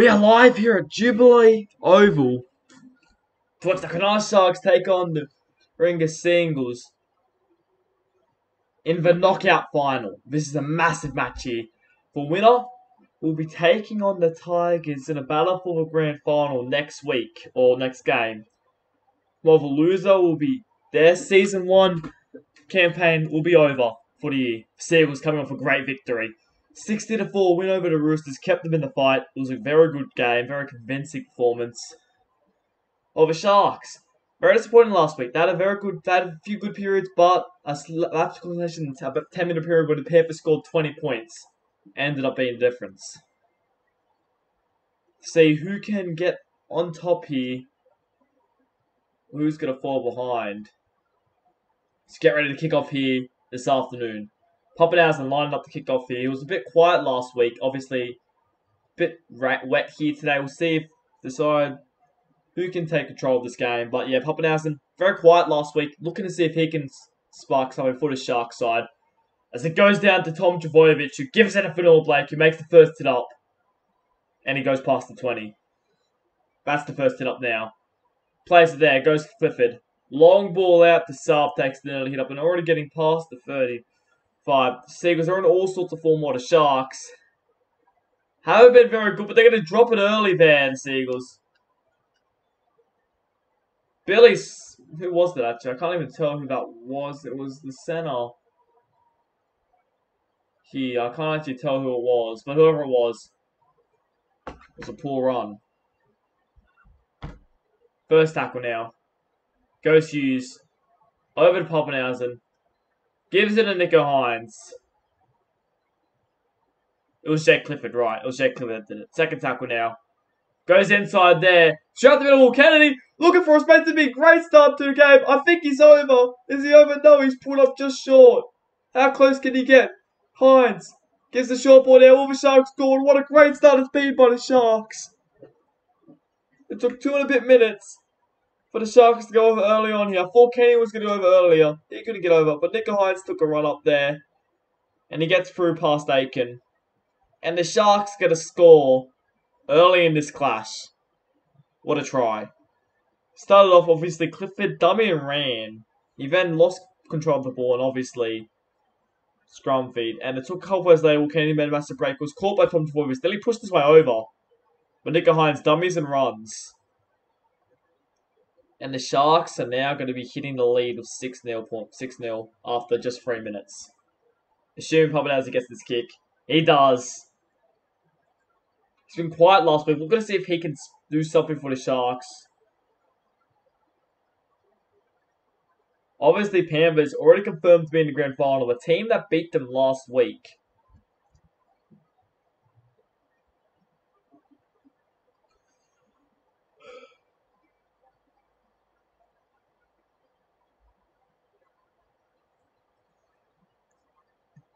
We are live here at Jubilee Oval to watch the Canal Sharks take on the Ringer Singles in the knockout final. This is a massive match here. The winner will be taking on the Tigers in a battle for the grand final next week or next game. While the loser will be their season 1 campaign will be over for the year. Seagulls coming off a great victory. 60-4 win over the Roosters, kept them in the fight. It was a very good game, very convincing performance of the Sharks. Very disappointing last week. They had a few good periods, but a lapse conversation, about 10-minute period where the Panthers scored 20 points. Ended up being the difference. See who can get on top here. Who's going to fall behind. Let's get ready to kick off here this afternoon. Pappenhausen lined up to kick off here. He was a bit quiet last week. Obviously, a bit wet here today. We'll see if decide who can take control of this game. But yeah, Pappenhausen, very quiet last week. Looking to see if he can spark something for the Sharks side. As it goes down to Tom Trbojevic, who gives it a Fanua Blake, who makes the first hit up. And he goes past the 20. That's the first hit up now. Plays it there, goes to Clifford. Long ball out to Saab, takes the early hit up, and already getting past the 30. The Seagulls are in all sorts of form while the Sharks haven't been very good, but they're going to drop it early there, the Seagulls. Billy's, who was that actually? I can't even tell who that was. It was the center. Here, I can't actually tell who it was, but whoever it was a poor run. First tackle now. Goes Hughes. Over to Pappenhausen. Gives it to Nico Hines. It was Jake Clifford, right. It was Jake Clifford that did it. Second tackle now. Goes inside there. Straight the middle. Kennedy looking for a space to be. Great start to the game. I think he's over. Is he over? No, he's pulled up just short. How close can he get? Hines gives the short ball there. All the Sharks scored. What a great start it's been by the Sharks. It took 2 and a bit minutes for the Sharks to go over early on here. I thought Kenny was going to go over earlier. He couldn't get over, but Nico Hines took a run up there. And he gets through past Aiken. And the Sharks get a score early in this clash. What a try. Started off, obviously, Clifford dummy and ran. He then lost control of the ball and obviously scrum feed. And it took a couple plays later. Kennedy made a massive break. Was caught by Tom Trbojevic. Then he pushed his way over. But Nico Hines dummies and runs. And the Sharks are now going to be hitting the lead of 6-0 after just 3 minutes. Assuming Pappenhausen gets this kick. He does. He's been quiet last week. We're going to see if he can do something for the Sharks. Obviously, Panthers already confirmed to be in the grand final. The team that beat them last week.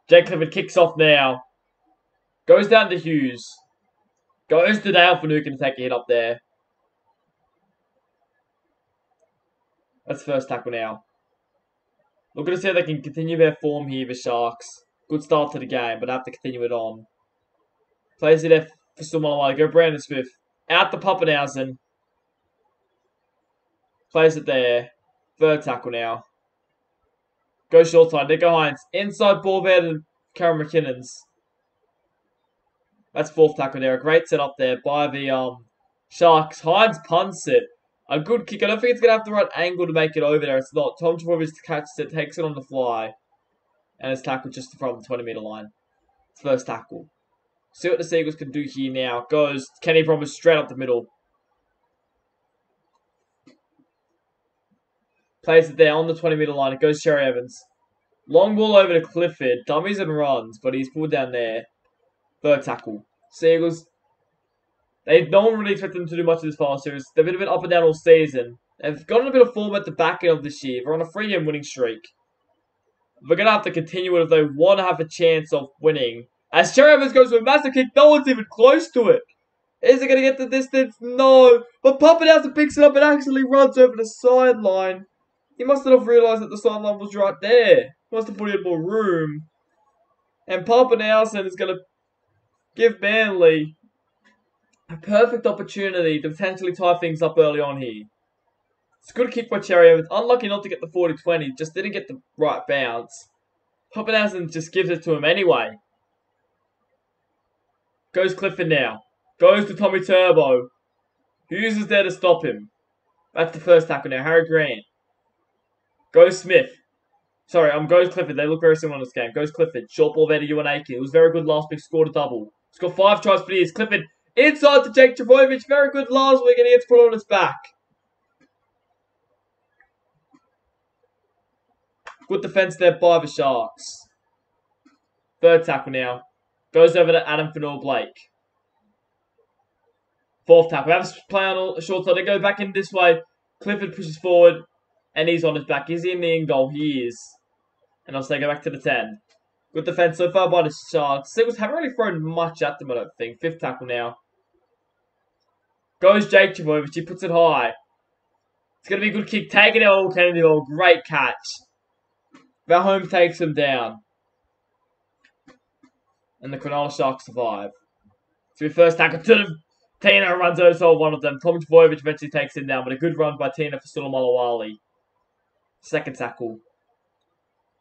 Jake Clifford kicks off now. Goes down to Hughes. Goes to Dale Fanua to take a hit up there. That's first tackle now. Looking to see if they can continue their form here, the Sharks. Good start to the game, but have to continue it on. Plays it there for Sumala. Go Brandon Smith. Out to Pappenhausen. Plays it there. Third tackle now. Go short side. Nico Hines. Inside ball there to Karen McKinnon's. That's fourth tackle there. A great setup there by the Sharks. Hines punts it. A good kick. I don't think it's going to have the right angle to make it over there. It's not. Tom Trbojevic catches it. Takes it on the fly. And it's tackled just in front of the 20-meter line. It's first tackle. See what the Seagulls can do here now. Goes Kenny Promise straight up the middle. Plays it there on the 20-meter line. It goes Cherry Evans. Long ball over to Clifford. Dummies and runs, but he's pulled down there. Third tackle. Seagulls. No one really expected them to do much of this final series. They've been a bit up and down all season. They've gotten a bit of form at the back end of this year. They're on a 3-game winning streak. They're going to have to continue it if they want to have a chance of winning. As Cherry Evans goes for a massive kick, no one's even close to it. Is it going to get the distance? No. But Pappenhausen picks it up and actually runs over the sideline. He must not have realised that the sideline was right there. He must have put in more room. And Pappenhausen is going to give Manly A perfect opportunity to potentially tie things up early on here. It's a good kick by Cherry. It's unlucky not to get the 40-20. Just didn't get the right bounce. Pappenhausen just gives it to him anyway. Goes Clifford now. Goes to Tommy Turbo. Hughes is there to stop him. That's the first tackle now. Harry Grant. Goes Smith. Sorry, goes Clifford. They look very similar in this game. Goes Clifford. Short ball there to Ewan Aiken. It was very good last week. Scored a double. He's got 5 tries for years. Clifford inside to Jake Travojevic. Very good last week, and he gets put on his back. Good defense there by the Sharks. Third tackle now. Goes over to Adam Fanor-Blake. Fourth tackle. Have a play on a short side. They go back in this way. Clifford pushes forward, and he's on his back. Is he in the in goal? He is. And I'll say go back to the 10. Good defense so far by the Sharks. Seagulls haven't really thrown much at them, I don't think. Fifth tackle now. Goes Jake Travojevic. He puts it high. It's going to be a good kick. Taking it all, Kennedy. Oh, great catch. Valholm takes him down. And the Cronulla Sharks survive. So the first tackle to the Tina runs over one of them. Tommy Travojevic eventually takes him down, but a good run by Tina for Sulamalawali. Second tackle.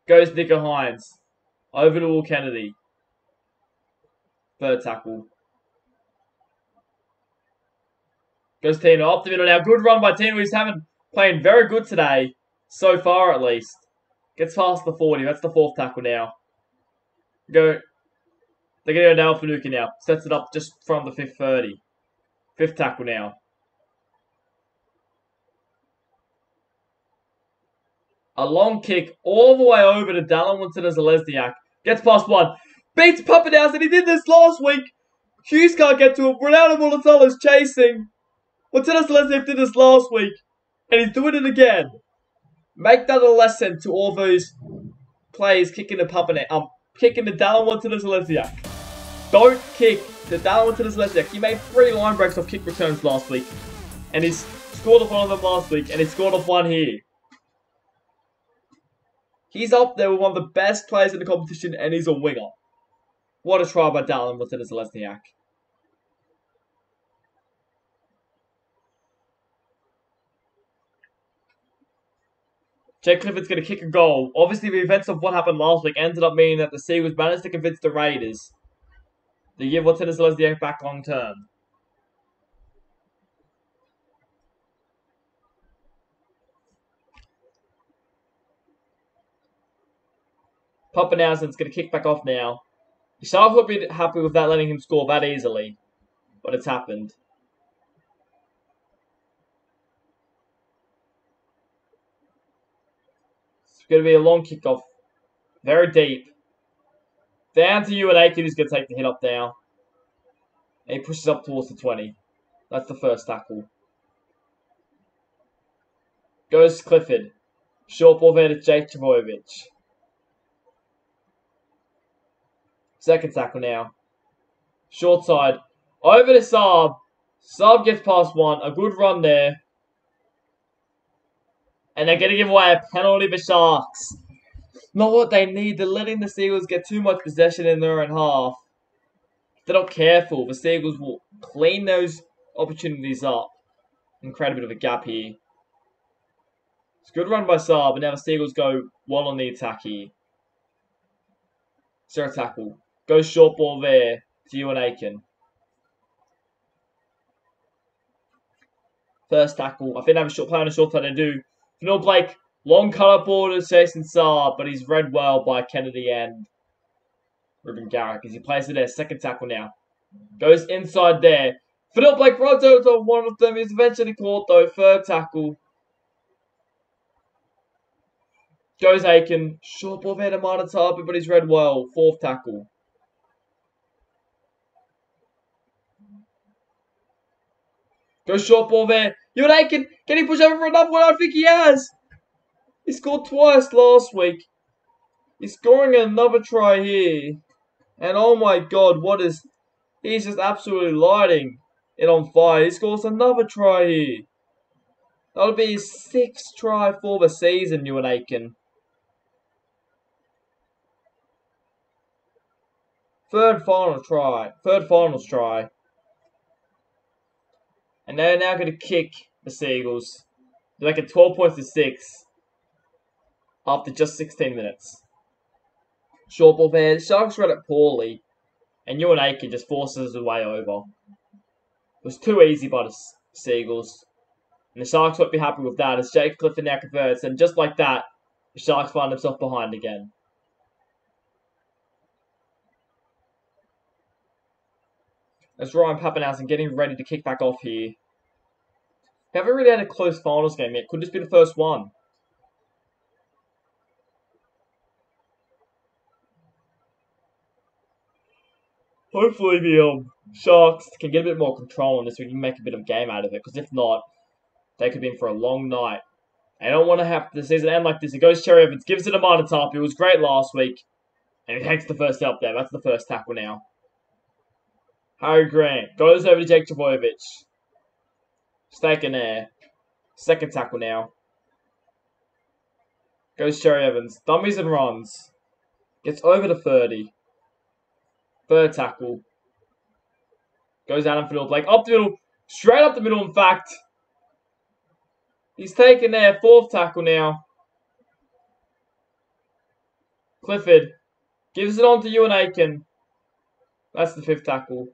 Goes Nico Hines. Over to Will Kennedy. Third tackle. Goes Tina off the middle now. Good run by Tina. He's playing very good today. So far, at least. Gets past the 40. That's the fourth tackle now. They're going to go down for Nuka now. Sets it up just from the 30. Fifth tackle now. A long kick all the way over to Dallin Winston-Zelezniak. Gets past one. Beats Pappenhausen. He did this last week. Hughes can't get to him. Ronaldo Mulatolo's chasing. Winston-Zelezniak did this last week. And he's doing it again. Make that a lesson to all those players kicking the Dallin Winston-Zelezniak. Don't kick the Dallin Winston-Zelezniak. He made 3 line breaks off kick returns last week. And he's scored off one of them last week. And he scored off one here. He's up there with one of the best players in the competition, and he's a winger. What a try by Dallin Winston-Zelezniak. Jake Clifford's going to kick a goal. Obviously, the events of what happened last week ended up meaning that the Seagulls managed to convince the Raiders to give Winston-Zelezniak back long term. Pappenhausen's going to kick back off now. The Sharks will be happy with that, letting him score that easily. But it's happened. It's going to be a long kickoff. Very deep. Down to Ewan Aiken, who's going to take the hit up now. And he pushes up towards the 20. That's the first tackle. Goes Clifford. Short ball there to Jake Travojevic. Second tackle now. Short side. Over to Saab. Saab gets past one. A good run there. And they're going to give away a penalty for Sharks. Not what they need. They're letting the Seagulls get too much possession in their own half. If they're not careful, the Seagulls will clean those opportunities up and create a bit of a gap here. It's a good run by Saab, and now the Seagulls go well on the attack here. Third tackle. Goes short ball there to Ewan Aiken. First tackle. I think they have a short play on a short side. They do. Fanor-Blake, long cut up ball to Jason Saab, but he's read well by Kennedy and Ruben Garrick as he plays it there. Second tackle now. Goes inside there. Fanor-Blake runs over one of them. He's eventually caught though. Third tackle. Goes Aiken. Short ball there to Martin Tarpey, but he's read well. Fourth tackle. Goes short ball there. Ewan Aiken. Can he push over for another one? I think he has. He scored twice last week. He's scoring another try here. And oh my god, he's just absolutely lighting it on fire. He scores another try here. That'll be his 6th try for the season, Ewan Aiken. Third finals try. And they're now going to kick the Seagulls. They make it 12 points to 6 after just 16 minutes. Short ball there. The Sharks read it poorly. And Ewan Aiken just forces his way over. It was too easy by the Seagulls. And the Sharks won't be happy with that as Jake Clifford now converts. And just like that, the Sharks find themselves behind again. As Ryan Pappenhausen getting ready to kick back off here. We haven't really had a close finals game yet. Could this be the first one? Hopefully the Sharks can get a bit more control on this. We can make a bit of game out of it. Because if not, they could be in for a long night. I don't want to have the season end like this. It goes Cherry Evans, gives it a minor top. It was great last week. And he takes the first up there. That's the first tackle now. Harry Grant goes over to Jake Trbojevic. Staking there. Second tackle now. Goes Cherry Evans. Dummies and runs. Gets over to 30. Third tackle. Goes Adam Fiddle-Blake. Up the middle. Straight up the middle, in fact. He's taken there. Fourth tackle now. Clifford. Gives it on to Ewan Aiken. That's the fifth tackle.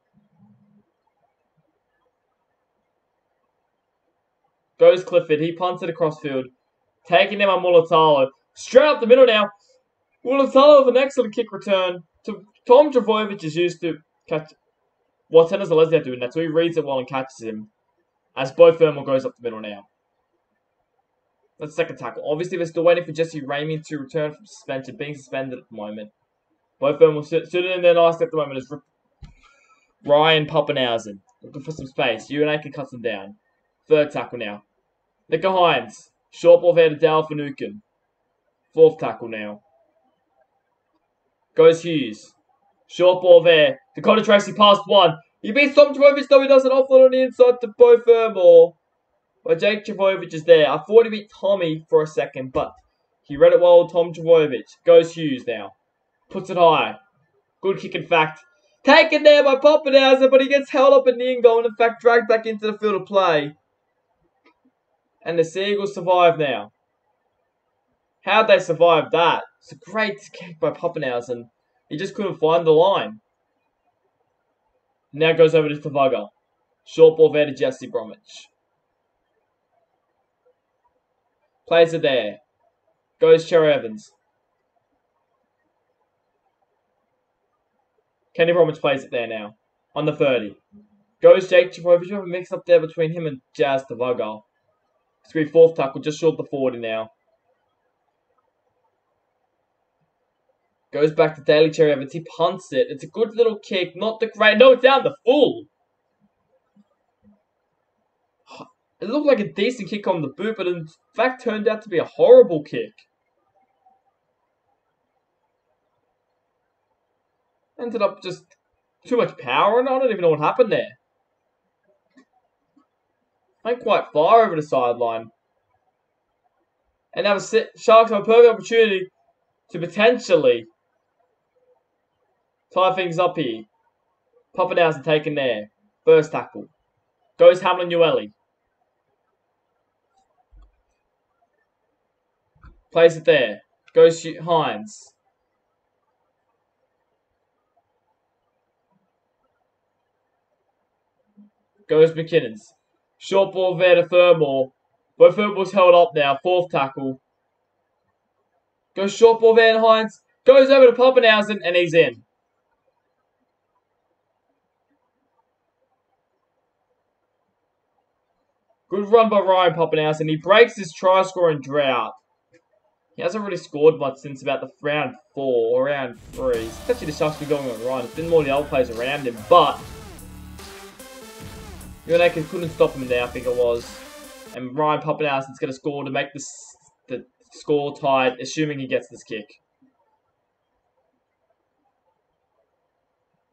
Goes Clifford. He punts it across field. Taking him on Mulatalo. Straight up the middle now. Mulatalo with an excellent kick return. Tom Trbojevic is used to catch. Well, Tennis Leslie doing that, so he reads it well and catches him. As Bo Thermal goes up the middle now. That's the second tackle. Obviously, they're still waiting for Jesse Raymond to return from suspension, being suspended at the moment. Bo Thermal sitting in there nicely at the moment as Ryan Pappenhausen looking for some space. Ewan Aiken cuts him down. Third tackle now. Nico Hines. Short ball there to Dale Finucane. Fourth tackle now. Goes Hughes. Short ball there. Dakota Tracy past one. He beats Tom Trbojevic, though he does an offload on the inside to Bo Thermal. But Jake Trbojevic is there. I thought he beat Tommy for a second, but he read it well. Tom Trbojevic. Goes Hughes now. Puts it high. Good kick, in fact. Taken there by Pappenhausen, but he gets held up in the in goal and, in fact, dragged back into the field of play. And the Seagulls survive now. How'd they survive that? It's a great kick by Pappenhausen. He just couldn't find the line. Now goes over to Tavaga. Short ball there to Jesse Bromwich. Plays it there. Goes Cherry Evans. Kenny Bromwich plays it there now. On the 30. Goes Jake Trbojevic. A mix up there between him and Jazz Tavaga. It's going to be fourth tackle, just short of the 40 now. Goes back to Daly Cherry Evans. He punts it. It's a good little kick. Not the great. No, it's down the full. It looked like a decent kick on the boot, but in fact turned out to be a horrible kick. Ended up just too much power, and I don't even know what happened there. Went quite far over the sideline. And now the Sharks have a perfect opportunity to potentially tie things up here. Pappenhausen taken there. First tackle. Goes Hamlin Ueli. Plays it there. Goes Hines. Goes McKinnon's. Short ball there to Thermal. Both Thermal's held up now. Fourth tackle. Goes short ball there and Hines. Goes over to Pappenhausen and he's in. Good run by Ryan Pappenhausen. He breaks his try scoring drought. He hasn't really scored much since about the round 4 or round 3. It's actually the Sharks been going on a run. It's been more the old players around him, but United couldn't stop him there, I think it was. And Ryan Pappenhausen's going to score to make the score tied, assuming he gets this kick.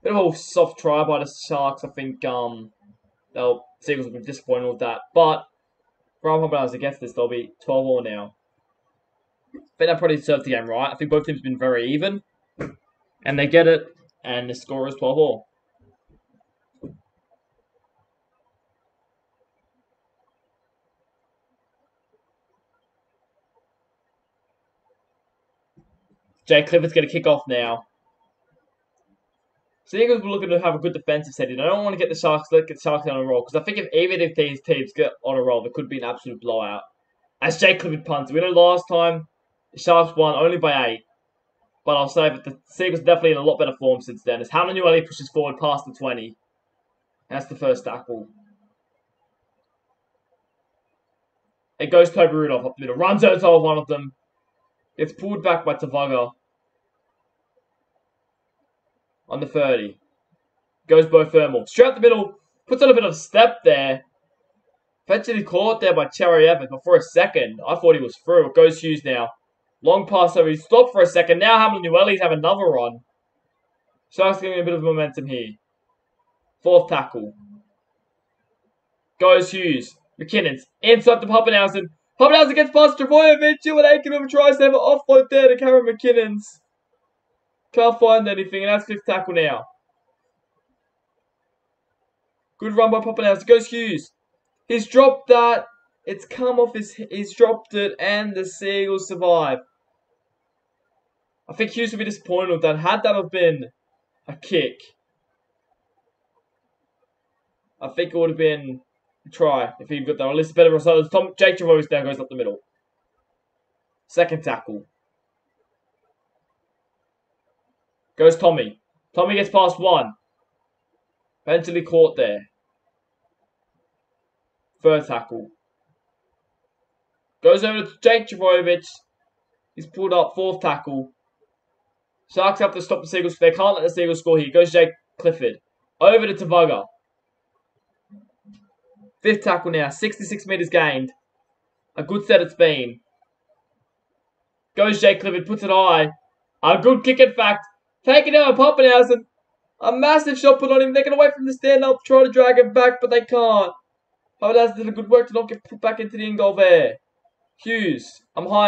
Bit of a soft try by the Sharks. I think the Seagulls will be disappointed with that. But Ryan Pappenhausen gets this, they'll be 12-all now. I think that probably deserved the game, right? I think both teams have been very even. And they get it, and the score is 12-all. Jake Clifford's going to kick off now. So the Eagles were looking to have a good defensive setting. I don't want to get the Sharks on a roll, because I think even if these teams get on a roll, there could be an absolute blowout. As Jake Clifford punts. We know last time the Sharks won only by 8. But I'll say that the Seagulls are definitely in a lot better form since then. As Hamlin pushes forward past the 20. That's the first tackle. It goes Toby Rudolph up the middle. Runs over one of them. Gets pulled back by Tavaga. On the 30. Goes Bo Thermal. Straight up the middle. Puts on a bit of step there. Eventually caught there by Cherry Evans. But for a second, I thought he was through. It goes Hughes now. Long pass over. He stopped for a second. Now Hamlin have another run. Sharks getting a bit of momentum here. Fourth tackle. Goes Hughes. McKinnon's inside to Pappenhausen. Pappenhausen gets past Travojevic. And Aiken tries to have an offload there to Cameron McKinnon's. Can't find anything. And that's fifth tackle now. Good run by Pappenhausen. Goes Hughes. He's dropped that. It's come off he's dropped it. And the Seagulls survive. I think Hughes would be disappointed with that. Had that have been a kick, I think it would have been a try if he'd got that. Or at least a better result. Jake Travojevic now goes up the middle. Second tackle. Goes Tommy. Tommy gets past 1. Eventually caught there. Third tackle. Goes over to Jake Travojevic. He's pulled up. Fourth tackle. Sharks have to stop the Seagulls. They can't let the Seagulls score here. Goes Jake Clifford. Over to Tavaga. Fifth tackle now. 66 metres gained. A good set it's been. Goes Jake Clifford. Puts it high. A good kick, in fact. Taken out by Pappenhausen. A massive shot put on him. They're going to wait for him to stand up, try to drag him back, but they can't. Pappenhausen did a good work to not get put back into the in goal there. Hughes.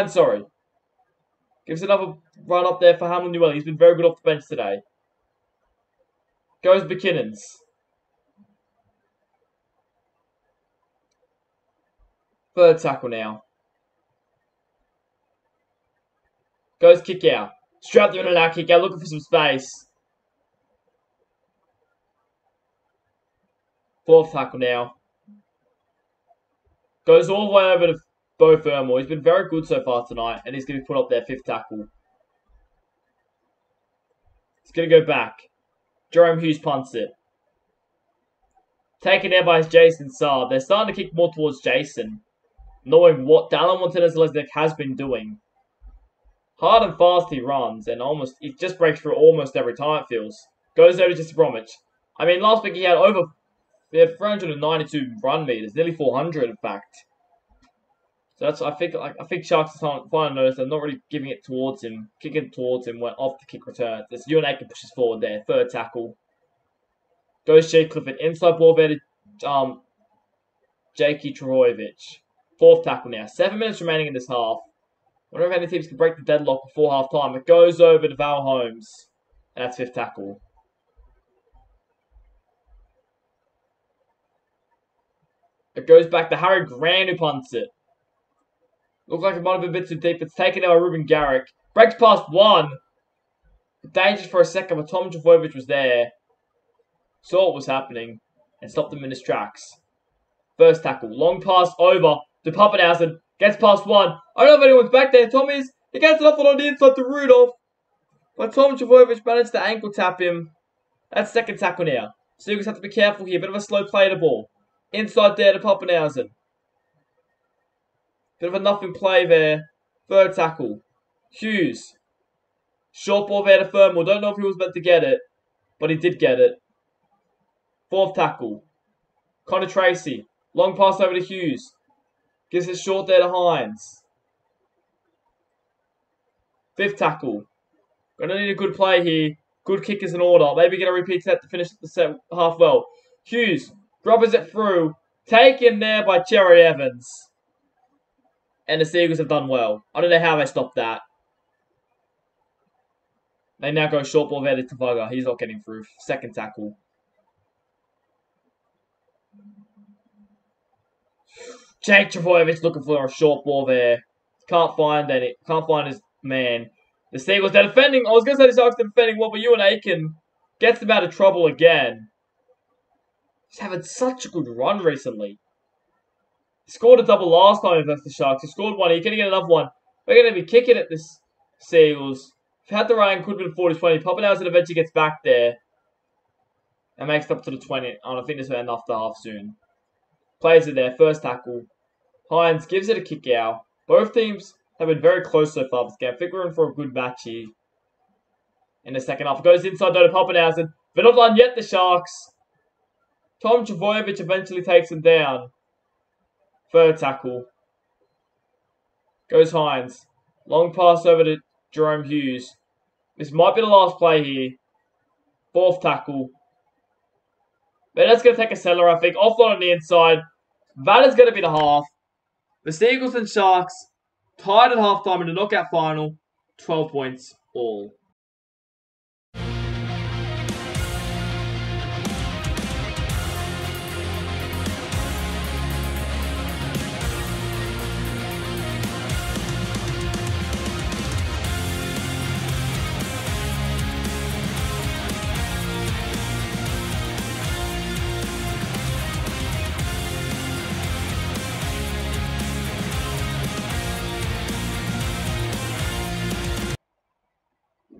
sorry. Gives another run up there for Hamlin Newell. He's been very good off the bench today. Goes McKinnon's. Third tackle now. Goes kick out. Straight up the middle now, kick out. Looking for some space. Fourth tackle now. Goes all the way over to Bo Thermal. He's been very good so far tonight. And he's going to be put up there. Fifth tackle. He's going to go back. Jerome Hughes punts it. Taken there by Jason Saab. They're starting to kick more towards Jason. Knowing what Dallin Martinez-Lesnick has been doing. Hard and fast he runs. And it just breaks through almost every time it feels. Goes over to Jesse Bromwich. I mean, last week he had 392 run meters. Nearly 400 in fact. So that's I think Sharks are finally noticed they're not really giving it towards him. Kicking it towards him went off the kick return. This Ewan Aiken pushes forward there. Third tackle. Goes Jake Clifford. Inside ball there to Jakey Travojevic. Fourth tackle now. 7 minutes remaining in this half. Wonder if any teams can break the deadlock before half time. It goes over to Val Holmes. And that's fifth tackle. It goes back to Harry Grant who punts it. Looks like it might have been a bit too deep. It's taken out by Ruben Garrick. Breaks past 1. Dangerous for a second, but Tom Travojevic was there. Saw what was happening and stopped him in his tracks. First tackle. Long pass over to Pappenhausen. Gets past 1. I don't know if anyone's back there. He gets it off on the inside to Rudolph. But Tom Travojevic managed to ankle tap him. That's second tackle now. So you just have to be careful here. Bit of a slow play the ball. Inside there to Pappenhausen. Bit of a nothing play there. Third tackle. Hughes. Short ball there to Thermal. Don't know if he was meant to get it. But he did get it. Fourth tackle. Connor Tracy. Long pass over to Hughes. Gives it short there to Hines. Fifth tackle. Gonna need a good play here. Good kick is in order. Maybe get a repeat set to finish the set half well. Hughes. Grubbers it through. Taken there by Cherry Evans. And the Seagulls have done well. I don't know how they stopped that. They now go short ball there to Tavaga. He's not getting through. Second tackle. Jake Travojevic looking for a short ball there. Can't find his man. The Seagulls, they're defending. I was going to say the Sharks are defending well, but Ewan Aiken gets them out of trouble again. He's having such a good run recently. He scored a double last time against the Sharks. He scored one. He's going to get another one. We're going to be kicking at this Seagulls. If he had the rain, could have been 40-20. Pappenhausen eventually gets back there. And makes it up to the 20. And I think this will end after half soon. Plays it there. First tackle. Hines gives it a kick out. Both teams have been very close so far this game. I think we're in for a good match here. In the second half. It goes inside though to Pappenhausen. But not done yet, the Sharks. Tom Travojevic eventually takes him down. Third tackle. Goes Hines. Long pass over to Jerome Hughes. This might be the last play here. Fourth tackle. But that's going to take a seller, I think. Offload on the inside. That is going to be the half. The Seagulls and Sharks tied at halftime in the knockout final. 12 points all.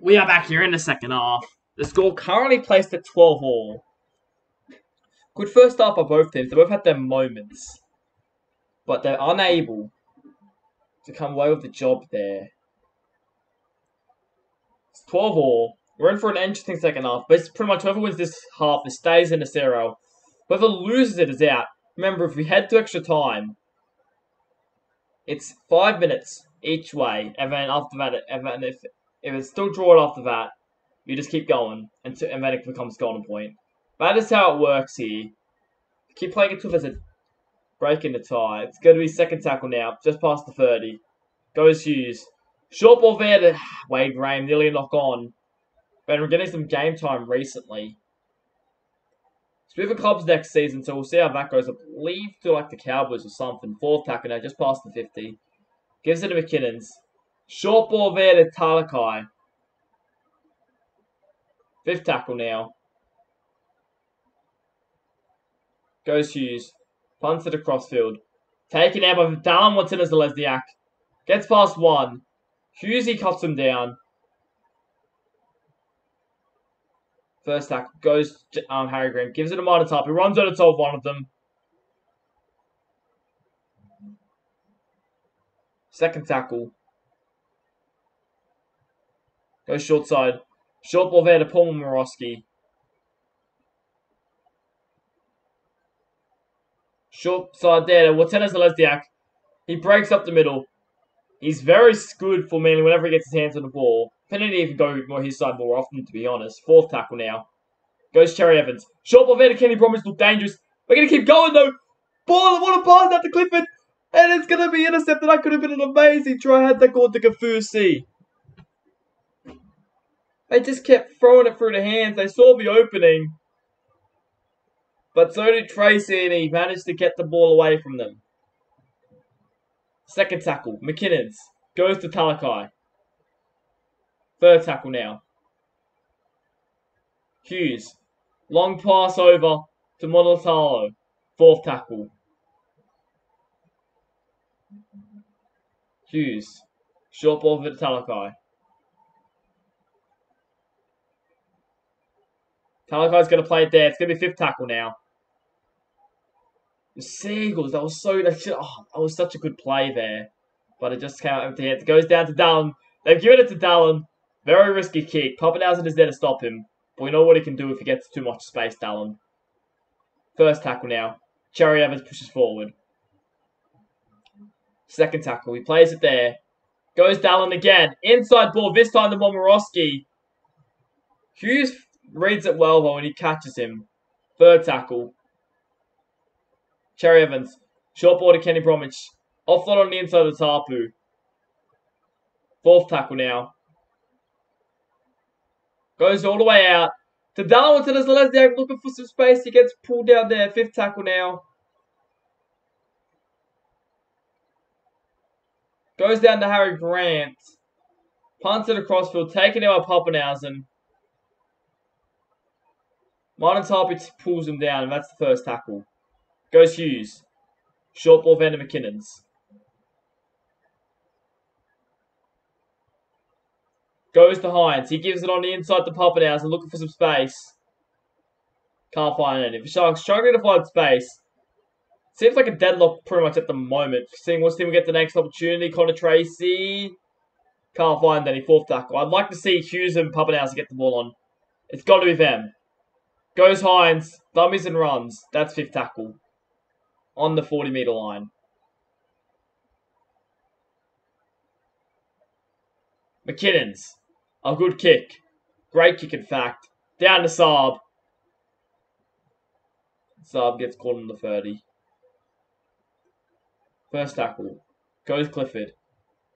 We are back here in the second half. The score currently placed at 12 all. Good first half by both teams. They both had their moments. But they're unable to come away with the job there. It's 12 all. We're in for an interesting second half. But it's pretty much whoever wins this half, it stays in the CRL. Whoever loses it is out. Remember, if we head to extra time, it's 5 minutes each way. And then after that, if it's still drawn after that, you just keep going and then it becomes golden point. That is how it works here. Keep playing it until there's a break in the tie. It's going to be second tackle now, just past the 30. Goes Hughes. Short ball there to Wade Graham, nearly a knock on. But we're getting some game time recently. It's with the clubs next season, so we'll see how that goes. I believe to like the Cowboys or something. Fourth tackle now, just past the 50. Gives it to McKinnon's. Short ball there to Talakai. Fifth tackle now. Goes Hughes. Punts it across field. Taken out by Dallin wants it as the Lesniak. Gets past one. Hughesy cuts him down. First tackle. Goes Harry Green. Gives it to Martin Top. He runs out of top one of them. Second tackle. Goes short side. Short ball there to Paul Morosky. Short side there to Watenas Zelezniak. He breaks up the middle. He's very good for Manly whenever he gets his hands on the ball. Depending if he can go more his side more often, to be honest. Fourth tackle now. Goes Cherry Evans. Short ball there to Kenny Bromwich. Look dangerous. We're going to keep going though. Ball, what a pass out to Clifford. And it's going to be intercepted. That could have been an amazing try had that gone to Kafusi. They just kept throwing it through the hands. They saw the opening. But so did Tracy, and he managed to get the ball away from them. Second tackle. McKinnon's. Goes to Talakai. Third tackle now. Hughes. Long pass over to Monotalo. Fourth tackle. Hughes. Short ball for Talakai. Talakai's going to play it there. It's going to be fifth tackle now. The Seagulls, that was such a good play there. But it just came out empty. It goes down to Dallin. They've given it to Dallin. Very risky kick. Pappenhausen is there to stop him. But we know what he can do if he gets too much space, Dallin. First tackle now. Cherry Evans pushes forward. Second tackle. He plays it there. Goes Dallin again. Inside ball. This time to Momorowski. Hughes reads it well though and he catches him. Third tackle. Cherry Evans. Short ball to Kenny Bromwich. Offload on the inside of the Tapu. Fourth tackle now. Goes all the way out. To Dallin to Lesniak looking for some space. He gets pulled down there. Fifth tackle now. Goes down to Harry Grant. Punts it across field, taken out by Pappenhausen. Martin Tarpey pulls him down, and that's the first tackle. Goes Hughes. Short ball, Vander McKinnon's. Goes to Hines. He gives it on the inside to Pappenhausen, looking for some space. Can't find any. The Sharks struggling to find space. Seems like a deadlock pretty much at the moment. Seeing which team will get the next opportunity. Connor Tracy. Can't find any. Fourth tackle. I'd like to see Hughes and Pappenhausen get the ball on. It's got to be them. Goes Hines. Dummies and runs. That's fifth tackle. On the 40-meter line. McKinnon's. A good kick. Great kick, in fact. Down to Saab. Saab gets caught on the 30. First tackle. Goes Clifford.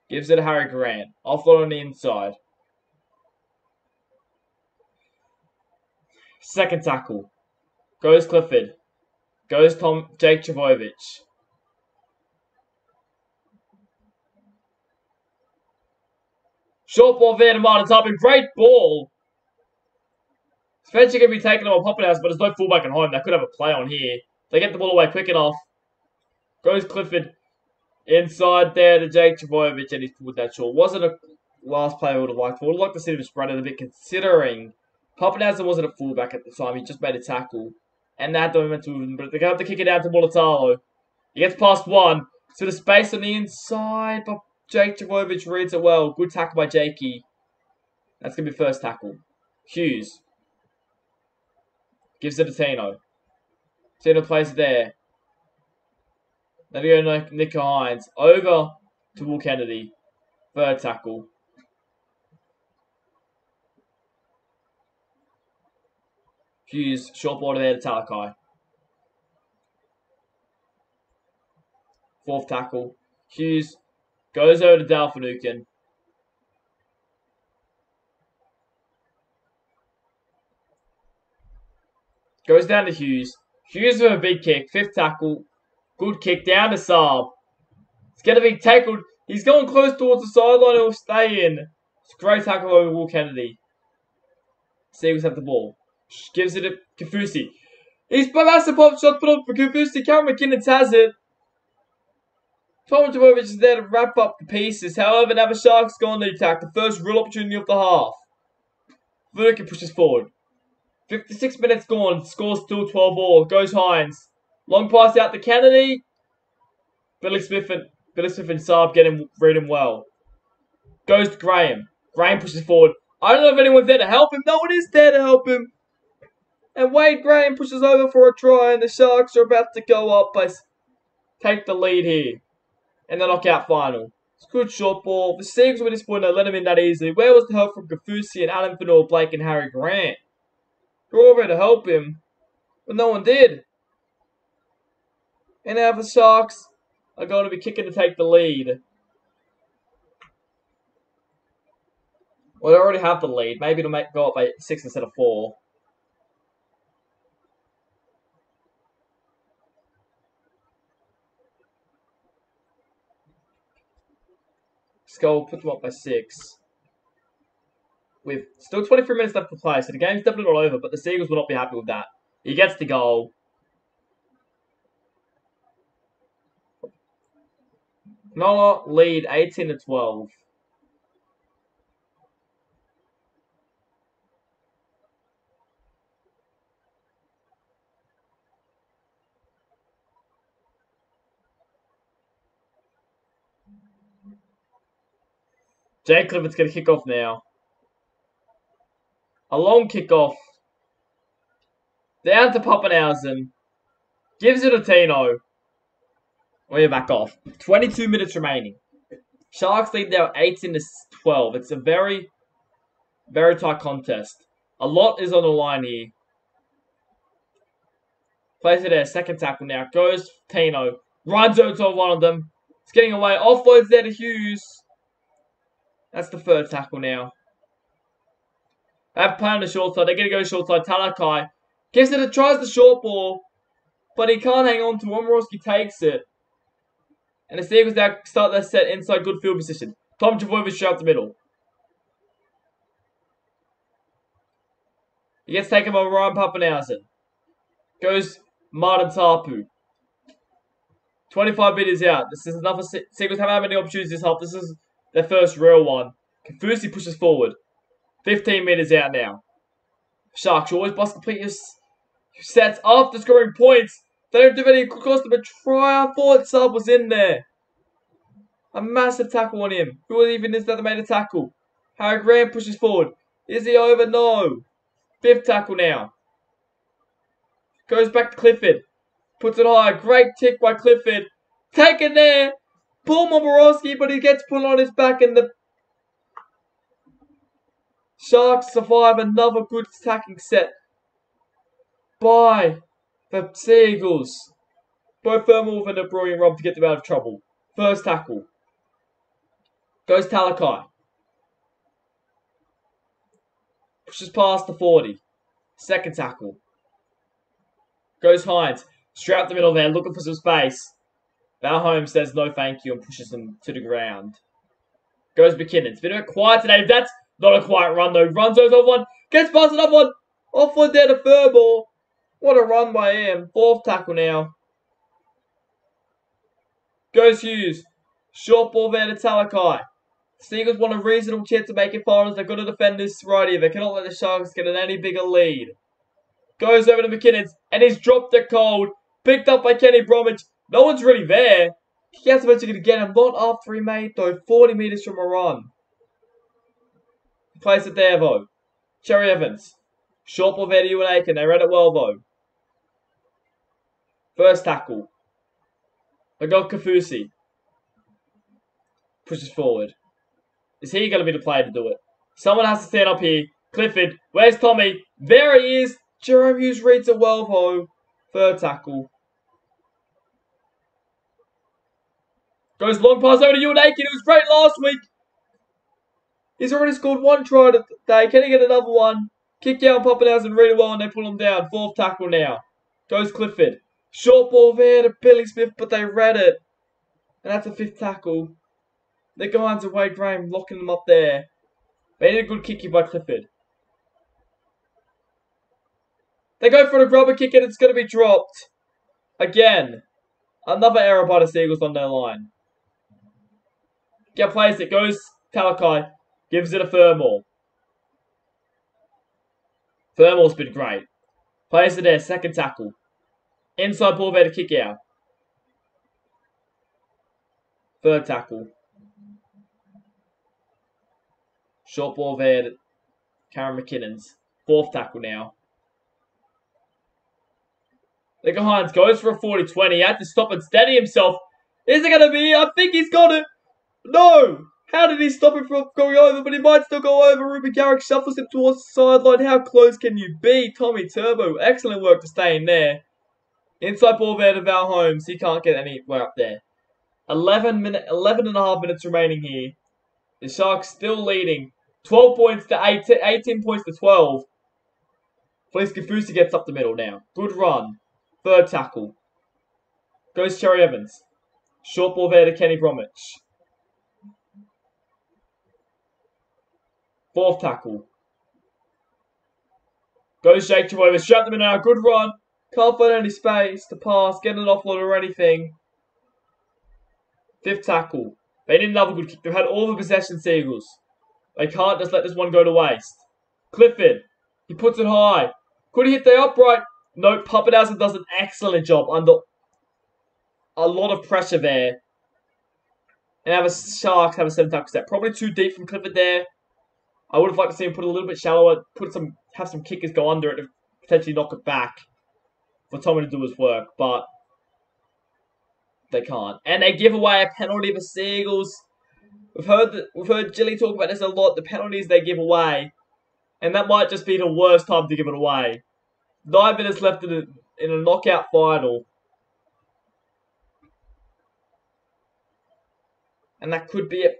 Gives it to Harry Grant. Offload on the inside. Second tackle. Goes Clifford. Goes Jake Trbojevic. Short ball there to Martin Tarpey. Great ball. Eventually going to be taken on Pappenhausen, but there's no fullback at home. They could have a play on here. They get the ball away quick enough. Goes Clifford. Inside there to Jake Trbojevic, and he's pulled that short. Wasn't a last play I would have liked. I would have liked to see him spread it a bit, considering Pappenhausen wasn't a fullback at the time. He just made a tackle. And they had the momentum, but they're going to have to kick it down to Mulatalo. He gets past one. So the space on the inside, but Jake Trbojevic reads it well. Good tackle by Jakey. That's going to be first tackle. Hughes. Gives it to Tino. Tino plays it there. Then we go to Nick Hines. Over to Will Kennedy. Third tackle. Hughes, short ball there to Talakai. Fourth tackle. Hughes goes over to Dalfanukin. Goes down to Hughes. Hughes with a big kick. Fifth tackle. Good kick down to Saab. It's going to be tackled. He's going close towards the sideline. He'll stay in. It's a great tackle over Will Kennedy. Seagulls have the ball. Gives it to Kafusi. He's that's the pop shot put up for Kafusi. Cameron McKinnon has it. Tom Trbojevic is there to wrap up the pieces. However, now the Sharks go on the attack. The first real opportunity of the half. Vernick pushes forward. 56 minutes gone. Scores still 12 all. Goes Hines. Long pass out to Kennedy. Billy Smith and Saab read him well. Goes to Graham. Graham pushes forward. I don't know if anyone's there to help him. No one is there to help him. And Wade Graham pushes over for a try, and the Sharks are about to go up by take the lead here. And the knockout final. It's a good short ball. The Seagulls were disappointed they let him in that easily. Where was the help from Kafusi and Alan Fanor, Blake and Harry Grant? They're all there to help him. But no one did. And now the Sharks are going to be kicking to take the lead. Well, they already have the lead. Maybe it'll go up by 6 instead of 4. Let's go put them up by 6. With still 23 minutes left to play, so the game's definitely not over, but the Seagulls will not be happy with that. He gets the goal. Nola lead 18-12. Jake Clifford's going to kick off now. A long kickoff. Down to Pappenhausen. Gives it to Tino. We're back off. 22 minutes remaining. Sharks lead now 18-12. It's a very, very tight contest. A lot is on the line here. Plays it there. Second tackle now. Goes Tino. Runs over to one of them. It's getting away. Offloads there to Hughes. That's the third tackle now. They have play on the short side. They're going to go short side. Talakai gives it. Tries the short ball. But he can't hang on to it. Womorowski takes it. And the Seagulls now start their set inside good field position. Tom Trbojevic straight up the middle. He gets taken by Ryan Pappenhausen. Goes Martin Tapu. 25 meters out. This is another Seagulls haven't had many opportunities this half. This is their first real one. Kafusi pushes forward. 15 meters out now. Sharks always must complete your sets after scoring points. They don't do any cost them a try. I thought sub was in there. A massive tackle on him. Who even is that made a tackle? Harry Grant pushes forward. Is he over? No. 5th tackle now. Goes back to Clifford. Puts it high. Great tick by Clifford. Taken there. Paul Momorowski, but he gets put on his back and the Sharks survive another good attacking set by the Seagulls. Both Thermal and the Brewing Rob to get them out of trouble. First tackle. Goes Talakai. Pushes past the 40. Second tackle. Goes Hines. Straight up the middle there, looking for some space. Val Holmes says no thank you and pushes him to the ground. Goes McKinnon. It's been a bit quiet today. That's not a quiet run though. Runs over one. Gets past another one. Off one there to Furball. What a run by him. 4th tackle now. Goes Hughes. Short ball there to Talakai. Seagulls want a reasonable chance to make it finals. They've got to defend this right here. They cannot let the Sharks get an any bigger lead. Goes over to McKinnon. And he's dropped it cold. Picked up by Kenny Bromwich. No one's really there. He has eventually going to get him. Not after he made, though, 40 metres from a run. He plays it there, though. Cherry Evans. Short ball there to Ewan Aiken. They read it well, though. First tackle. They got Kafusi. Pushes forward. Is he going to be the player to do it? Someone has to stand up here. Clifford. Where's Tommy? There he is. Jerome Hughes reads it well, though. Third tackle. Goes long pass over to Ewan Aiken. It was great last week. He's already scored 1 try today. Can he get another one? Kick down Pappenhausen and read it well and they pull him down. 4th tackle now. Goes Clifford. Short ball there to Billy Smith, but they read it. And that's a 5th tackle. They're going to Wade Graham, locking them up there. They need a good kick here by Clifford. They go for the grubber kick and it's going to be dropped. Again. Another error by the Seagulls on their line. Get plays it. Goes Talakai. Gives it a Thermal. Thermal's been great. Plays it there. Second tackle. Inside ball there to kick out. Third tackle. Short ball there to Karen McKinnon's. 4th tackle now. Nico Hines goes for a 40-20. He had to stop and steady himself. Is it going to be? I think he's got it. No! How did he stop him from going over? But he might still go over. Ruben Garrick shuffles him towards the sideline. How close can you be? Tommy Turbo. Excellent work to stay in there. Inside ball there to Val Holmes. He can't get anywhere up there. 11 and a half minutes remaining here. The Sharks still leading. 12 points to 18 points to 12. Felice Kafusi gets up the middle now. Good run. Third tackle. Goes Cherry Evans. Short ball there to Kenny Bromwich. 4th tackle. Goes Jake Chihuahua. Shut them in now. Good run. Can't find any space to pass. Get an offload or anything. 5th tackle. They need another good kick. They've had all the possession, Seagulls. They can't just let this one go to waste. Clifford. He puts it high. Could he hit the upright? No, Pappenhausen does an excellent job under a lot of pressure there. And have a Sharks have a 7 tackle set. Probably too deep from Clifford there. I would have liked to see him put a little bit shallower. Have some kickers go under it to potentially knock it back for Tommy to do his work, but they can't. And they give away a penalty for Seagulls. We've heard Gilly talk about this a lot. The penalties they give away, and that might just be the worst time to give it away. 9 minutes left in a knockout final. And that could be it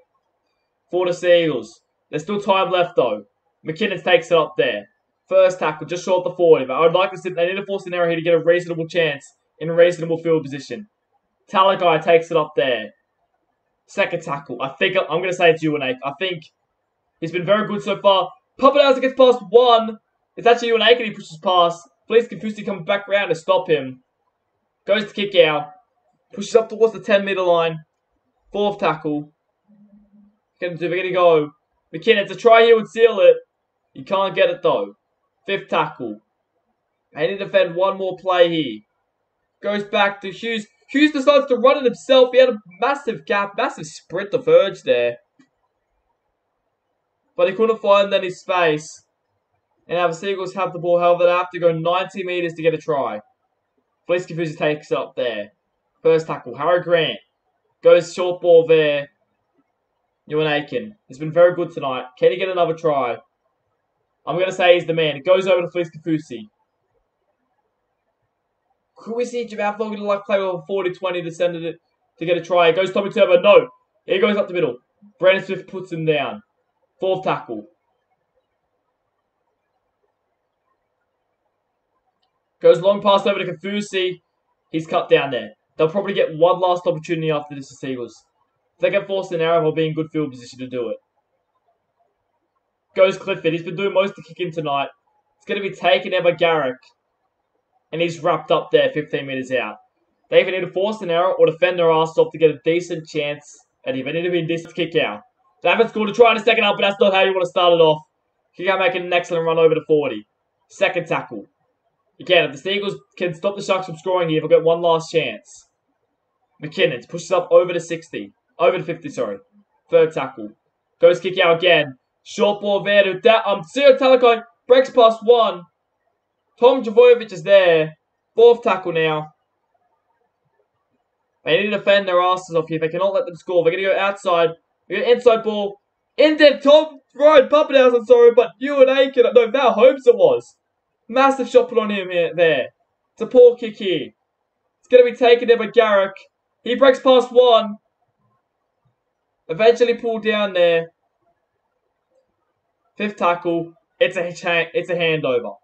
for the Seagulls. There's still time left though. McKinnon takes it up there. First tackle, just short of the 40. But I would like to see they need to force an error here to get a reasonable chance in a reasonable field position. Talakai takes it up there. Second tackle. I think I'm going to say it's Ewan Aiken. I think he's been very good so far. Pappenhausen gets past 1. It's actually Ewan Aiken. He pushes past. Felice Confusi comes back around to stop him. Goes to kick out. Pushes up towards the 10-meter line. Fourth tackle. We're going to go. McKinnon to try here would seal it. You can't get it though. Fifth tackle. They need to defend one more play here. Goes back to Hughes. Hughes decides to run it himself. He had a massive gap, massive sprint of urge there. But he couldn't find any space. And now the Seagulls have the ball. However, they have to go 90 metres to get a try. Felice Confusi takes it up there. First tackle. Harry Grant. Goes short ball there. Ewan Aiken. He's been very good tonight. Can he get another try? I'm going to say he's the man. It goes over to Felice Confusi. Could we see Jamal Logan like play with a 40-20 to send it to get a try? It goes Tommy Turbo. No. He goes up the middle. Brandon Swift puts him down. Fourth tackle. Goes long pass over to Confusi. He's cut down there. They'll probably get one last opportunity after this, the Seagulls. If they get forced an error, they'll be in good field position to do it. Goes Clifford. He's been doing most of the kicking tonight. It's going to be taken there by Garrick. And he's wrapped up there 15 metres out. They either need to force an error or defend their ass off to get a decent chance at it. They need to be a decent kick out. They haven't scored to try in the second half, but that's not how you want to start it off. Kick out making an excellent run over to 40. Second tackle. Again, if the Seagulls can stop the Sharks from scoring here, they'll get one last chance. McKinnon pushes up over to 60. Over to 50, sorry. Third tackle. Goes kick out again. Short ball there to Ciro Talakai. Breaks past one. Tom Javojevic is there. Fourth tackle now. They need to defend their asses off here. They cannot let them score. They're going to go outside. They got inside ball. In there, Tom Ryan Pappenhouse, I'm sorry, but Ewan Aiken. No, Val Holmes it was. Massive shot put on him here, there. It's a poor kick here. It's going to be taken there by Garrick. He breaks past one. Eventually pulled down there. Fifth tackle. It's a handover.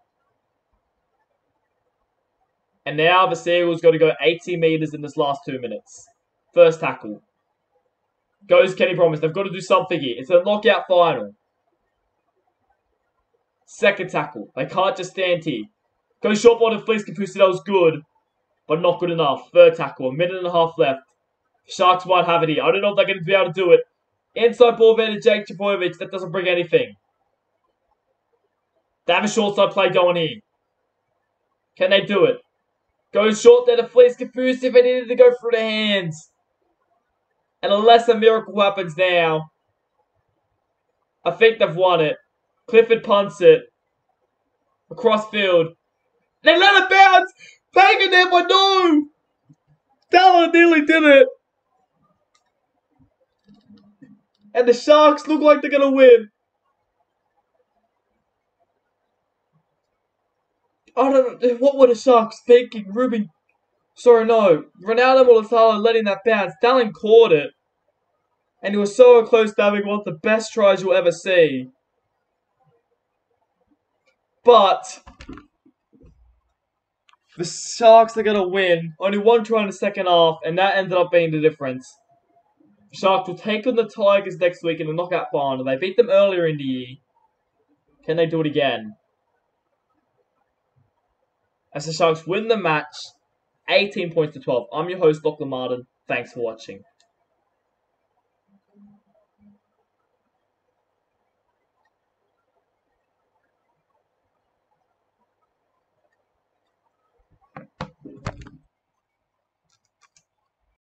And now the Seagulls got to go 80 metres in this last 2 minutes. First tackle. Goes Kenny Promise. They've got to do something here. It's a knockout final. Second tackle. They can't just stand here. Goes short ball to Felice Confusi. That was good. But not good enough. Third tackle. 1.5 minutes left. Sharks might have it here. I don't know if they're going to be able to do it. Inside ball there to Jake Javojevic. That doesn't bring anything. They have a short side play going here. Can they do it? Goes short there to Felice Confusi. They needed to go through the hands. And unless a miracle happens now, I think they've won it. Clifford punts it. Across field. They let it bounce! Taken there, but no! Dallin nearly did it. And the Sharks look like they're going to win. I don't know. What were the Sharks thinking? Ronaldo Mulatalo letting that bounce. Dallin caught it. And he was so close to having one of the best tries you'll ever see. But the Sharks are going to win. Only one try in the second half, and that ended up being the difference. The Sharks will take on the Tigers next week in the knockout final. They beat them earlier in the year. Can they do it again? As the Sharks win the match, 18 points to 12. I'm your host, Dr. Martin. Thanks for watching.